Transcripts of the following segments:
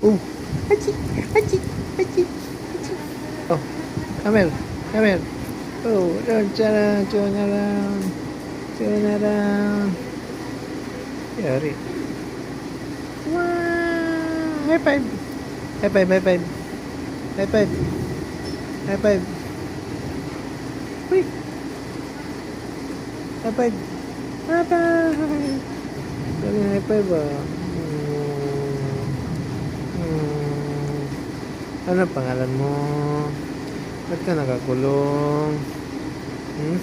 Oh, hachi, hachi, hachi, hachi. Oh, come here, come here. Oh, turn around, turn around. Yari. Wow, high five, high five, high five, high five, high five. Uy, high five, high five. Sabi high five ba? Ano pangalan mo? Ba't ka nakakulong? Hmm?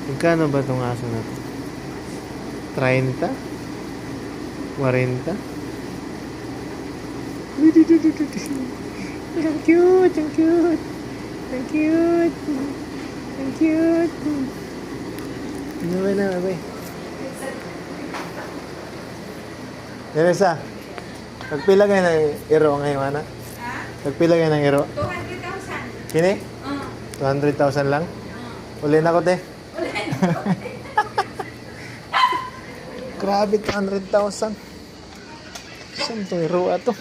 Magkano ba itong aso na to? 30? 40? Ang cute! Ang cute! Ang cute! Ang cute! Nabay na, nabay. Teresa, nagpila kayo ng iro ngayon, ana? Ha? Nagpila kayo ng iro? 200,000. Kini? Oo. 200,000 lang? Uli na ko, te. Grabe, 200,000. Saan itong iro ato?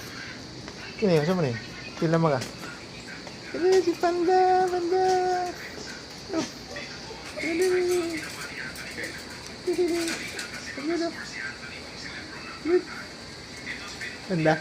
Kini, saan mo na yun? Pila mo ka? Kini, si Panda, Panda. Oh. Panda.